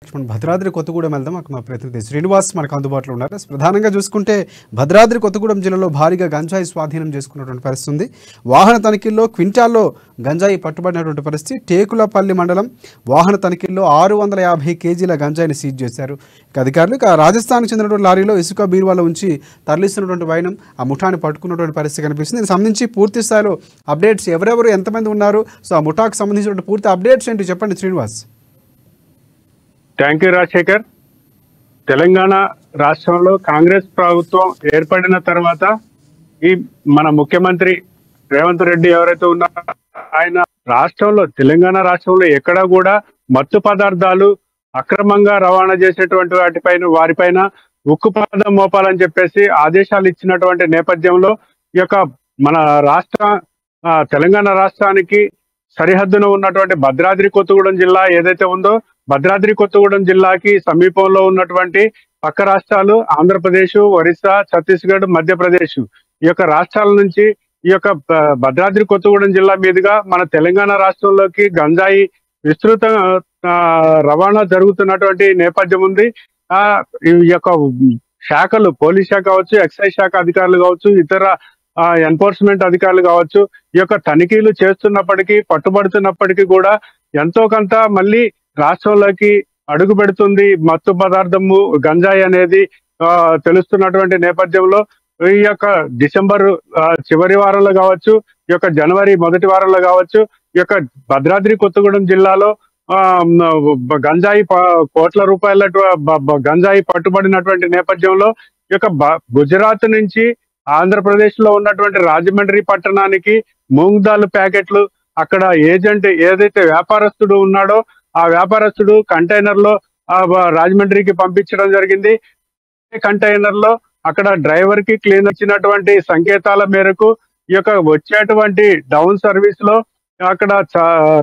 భద్రాద్రి కొత్తగూడెం వెళ్దాం. అక్కడ మా ప్రతినిధి శ్రీనివాస్ మనకు అందుబాటులో ఉన్నారు. ప్రధానంగా చూసుకుంటే భద్రాద్రి కొత్తగూడెం జిల్లాలో భారీగా గంజాయి స్వాధీనం చేసుకున్నటువంటి పరిస్థితి ఉంది. వాహన తనిఖీల్లో క్వింటాల్లో గంజాయి పట్టుబడినటువంటి పరిస్థితి. టేకులపల్లి మండలం వాహన తనిఖీల్లో 650 కేజీల గంజాయిని సీజ్ చేశారు. అధికారులు రాజస్థాన్కి చెందినటువంటి లారీలో ఇసుక బీరువాలో ఉంచి తరలిస్తున్నటువంటి వైనం ఆ ముఠాన్ని పట్టుకున్నటువంటి పరిస్థితి కనిపిస్తుంది. దీనికి సంబంధించి పూర్తి స్థాయిలో అప్డేట్స్ ఎవరెవరు ఎంతమంది ఉన్నారు, సో ఆ ముఠాకు సంబంధించినటువంటి పూర్తి అప్డేట్స్ ఏంటి చెప్పండి శ్రీనివాస్. Thank you Rajasekhar. తెలంగాణ రాష్ట్రంలో కాంగ్రెస్ ప్రభుత్వం ఏర్పడిన తర్వాత ఈ మన ముఖ్యమంత్రి రేవంత్ రెడ్డి ఎవరైతే ఉన్నారో ఆయన రాష్ట్రంలో తెలంగాణ రాష్ట్రంలో ఎక్కడా కూడా మత్తు పదార్థాలు అక్రమంగా రవాణా చేసేటువంటి వారిపైన ఉక్కుపాదం మోపాలని చెప్పేసి ఆదేశాలు ఇచ్చినటువంటి నేపథ్యంలో ఈ యొక్క మన తెలంగాణ రాష్ట్రానికి సరిహద్దున ఉన్నటువంటి భద్రాద్రి కొత్తగూడెం జిల్లా ఏదైతే ఉందో భద్రాద్రి కొత్తగూడెం జిల్లాకి సమీపంలో ఉన్నటువంటి పక్క రాష్ట్రాలు ఆంధ్రప్రదేశ్, ఒరిస్సా, ఛత్తీస్గఢ్, మధ్యప్రదేశ్ ఈ యొక్క రాష్ట్రాల నుంచి ఈ యొక్క భద్రాద్రి కొత్తగూడెం జిల్లా మీదుగా మన తెలంగాణ రాష్ట్రంలోకి గంజాయి విస్తృత రవాణా జరుగుతున్నటువంటి నేపథ్యం ఉంది. ఈ యొక్క శాఖలు పోలీస్ శాఖ కావచ్చు, ఎక్సైజ్ శాఖ అధికారులు కావచ్చు, ఇతర ఎన్ఫోర్స్మెంట్ అధికారులు కావచ్చు ఈ యొక్క తనిఖీలు చేస్తున్నప్పటికీ పట్టుబడుతున్నప్పటికీ కూడా ఎంతో కొంత మళ్ళీ రాష్ట్రంలోకి అడుగు పెడుతుంది మత్తు పదార్థము గంజాయి అనేది తెలుస్తున్నటువంటి నేపథ్యంలో ఈ యొక్క డిసెంబర్ చివరి వారంలో కావచ్చు, ఈ యొక్క జనవరి మొదటి వారంలో కావచ్చు ఈ యొక్క భద్రాద్రి కొత్తగూడెం జిల్లాలో గంజాయి కోట్ల రూపాయల గంజాయి పట్టుబడినటువంటి నేపథ్యంలో ఈ యొక్క గుజరాత్ నుంచి ఆంధ్రప్రదేశ్ లో ఉన్నటువంటి రాజమండ్రి పట్టణానికి మూంగ్ దాల్ ప్యాకెట్లు అక్కడ ఏజెంట్ ఏదైతే వ్యాపారస్తుడు ఉన్నాడో ఆ వ్యాపారస్తుడు కంటైనర్ లో రాజమండ్రికి పంపించడం జరిగింది. కంటైనర్ లో అక్కడ డ్రైవర్ కి క్లీన్ ఇచ్చినటువంటి సంకేతాల మేరకు ఈ యొక్క వచ్చేటువంటి డౌన్ సర్వీస్ లో అక్కడ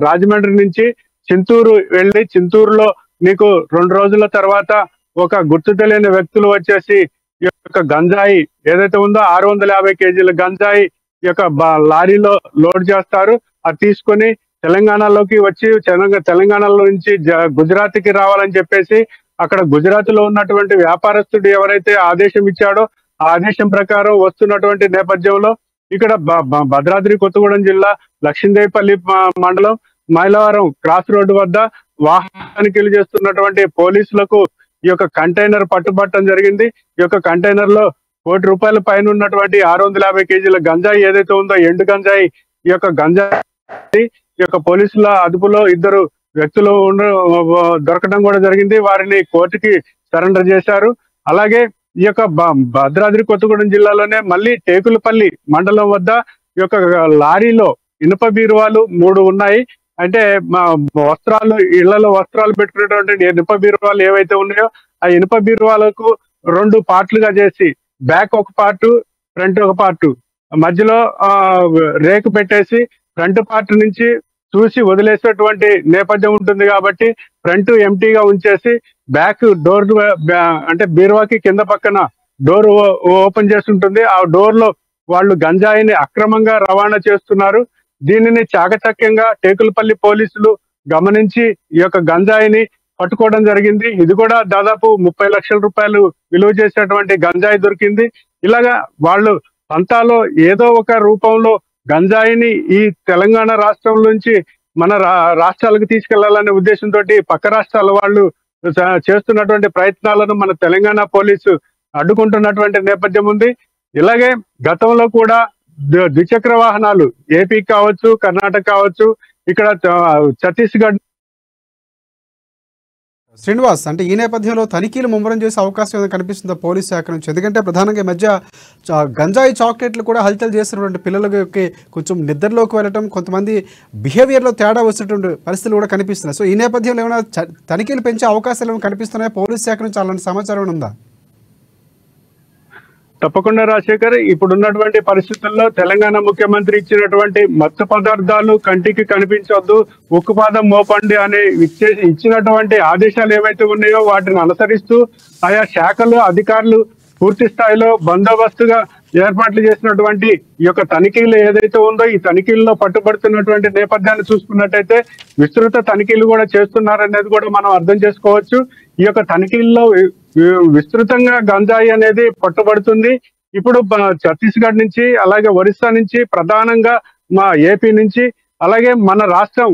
రాజమండ్రి నుంచి చింతూరు వెళ్ళి చింతూరులో నీకు 2 రోజుల తర్వాత ఒక గుర్తు తెలియని వ్యక్తులు వచ్చేసి ఈ యొక్క గంజాయి ఏదైతే ఉందో 650 కేజీల గంజాయి ఈ యొక్క లారీలో లోడ్ చేస్తారు. అది తీసుకొని తెలంగాణలోకి వచ్చి తెలంగాణలో నుంచి గుజరాత్ కి రావాలని చెప్పేసి అక్కడ గుజరాత్ లో ఉన్నటువంటి వ్యాపారస్తుడు ఎవరైతే ఆదేశం ఇచ్చాడో ఆ ఆదేశం ప్రకారం వస్తున్నటువంటి నేపథ్యంలో ఇక్కడ భద్రాద్రి కొత్తగూడెం జిల్లా లక్ష్మీదేవిపల్లి మండలం మైలవరం క్రాస్ రోడ్డు వద్ద వాహనానికి చేస్తున్నటువంటి పోలీసులకు ఈ యొక్క కంటైనర్ పట్టుబట్టడం జరిగింది. ఈ యొక్క కంటైనర్ లో ₹1 కోటి పైన ఉన్నటువంటి 650 కేజీల గంజాయి ఏదైతే ఉందో ఎండు గంజాయి ఈ యొక్క గంజాయి ఈ యొక్క పోలీసుల అదుపులో 2 వ్యక్తులు దొరకడం కూడా జరిగింది. వారిని కోర్టుకి సరెండర్ చేశారు. అలాగే ఈ యొక్క భద్రాద్రి కొత్తగూడెం జిల్లాలోనే మళ్ళీ టేకులపల్లి మండలం వద్ద ఈ యొక్క లారీలో ఇనుప బీరువాలు 3 ఉన్నాయి. అంటే వస్త్రాలు ఇళ్లలో వస్త్రాలు పెట్టుకునేటువంటి ఇనుప బీరువాలు ఏవైతే ఉన్నాయో ఆ ఇనుప బీరువాలకు 2 పార్ట్లుగా చేసి బ్యాక్ ఒక పార్ట్, ఫ్రంట్ ఒక పార్ట్, మధ్యలో రేకు పెట్టేసి ఫ్రంట్ పార్ట్ నుంచి చూసి వదిలేసేటువంటి నేపథ్యం ఉంటుంది కాబట్టి ఫ్రంట్ ఎంటీగా ఉంచేసి బ్యాక్ డోర్ అంటే బీరువాకి కింద పక్కన డోర్ ఓపెన్ చేసి ఉంటుంది. ఆ డోర్ లో వాళ్ళు గంజాయిని అక్రమంగా రవాణా చేస్తున్నారు. దీనిని చాకచక్యంగా టేకులపల్లి పోలీసులు గమనించి ఈ యొక్క గంజాయిని పట్టుకోవడం జరిగింది. ఇది కూడా దాదాపు 30 లక్షల రూపాయలు విలువ చేసేటువంటి గంజాయి దొరికింది. ఇలాగా వాళ్ళు పంతాలో ఏదో ఒక రూపంలో గంజాయిని ఈ తెలంగాణ రాష్ట్రం నుంచి మన రాష్ట్రాలకు తీసుకెళ్లాలనే ఉద్దేశంతో పక్క రాష్ట్రాల వాళ్ళు చేస్తున్నటువంటి ప్రయత్నాలను మన తెలంగాణ పోలీసు అడ్డుకుంటున్నటువంటి నేపథ్యం ఉంది. ఇలాగే గతంలో కూడా ద్విచక్ర వాహనాలు ఏపీ కావచ్చు, కర్ణాటక కావచ్చు, ఇక్కడ ఛత్తీస్గఢ్. శ్రీనివాస్, అంటే ఈ నేపథ్యంలో తనిఖీలు ముమ్మరం చేసే అవకాశం ఏదైనా కనిపిస్తుందా పోలీస్ శాఖ నుంచి? ఎందుకంటే ప్రధానంగా ఈ మధ్య గంజాయి చాక్లెట్లు కూడా హల్చల్ చేస్తున్నటువంటి పిల్లలకి కొంచెం నిద్రలోకి వెళ్ళటం, కొంతమంది బిహేవియర్లో తేడా వచ్చేటువంటి పరిస్థితులు కూడా కనిపిస్తున్నాయి. సో ఈ నేపథ్యంలో ఏమైనా తనిఖీలు పెంచే అవకాశాలు ఏమైనా కనిపిస్తున్నాయి పోలీస్ శాఖ నుంచి? అలాంటి సమాచారం ఉందా? తప్పకుండా రాజశేఖర్, ఇప్పుడున్నటువంటి పరిస్థితుల్లో తెలంగాణ ముఖ్యమంత్రి ఇచ్చినటువంటి మత్తు పదార్థాలు కంటికి కనిపించొద్దు, ఉక్కుపాదం మోపండి అని ఇచ్చినటువంటి ఆదేశాలు ఏవైతే ఉన్నాయో వాటిని అనుసరిస్తూ ఆయా శాఖలు అధికారులు పూర్తి స్థాయిలో బందోబస్తుగా ఏర్పాట్లు చేసినటువంటి ఈ యొక్క తనిఖీలు ఏదైతే ఉందో ఈ తనిఖీల్లో పట్టుబడుతున్నటువంటి నేపథ్యాన్ని చూసుకున్నట్టయితే విస్తృత తనిఖీలు కూడా చేస్తున్నారనేది కూడా మనం అర్థం చేసుకోవచ్చు. ఈ యొక్క తనిఖీల్లో విస్తృతంగా గంజాయి అనేది పట్టుబడుతుంది. ఇప్పుడు ఛత్తీస్గఢ్ నుంచి అలాగే ఒరిస్సా నుంచి ప్రధానంగా మా ఏపీ నుంచి అలాగే మన రాష్ట్రం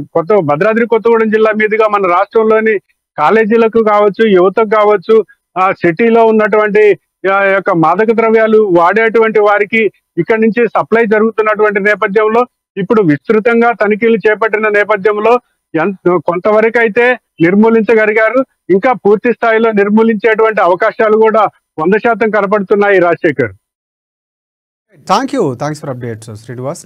భద్రాద్రి కొత్తగూడెం జిల్లా మీదుగా మన రాష్ట్రంలోని కాలేజీలకు కావచ్చు, యువతకు కావచ్చు, ఆ సిటీలో ఉన్నటువంటి యొక్క మాదక ద్రవ్యాలు వాడేటువంటి వారికి ఇక్కడి నుంచి సప్లై జరుగుతున్నటువంటి నేపథ్యంలో ఇప్పుడు విస్తృతంగా తనిఖీలు చేపట్టిన నేపథ్యంలో కొంతవరకు అయితే నిర్మూలించగలిగారు. ఇంకా పూర్తి స్థాయిలో నిర్మూలించేటువంటి అవకాశాలు కూడా 100% కనపడుతున్నాయి. Rajasekhar, thanks for updates Srinivas.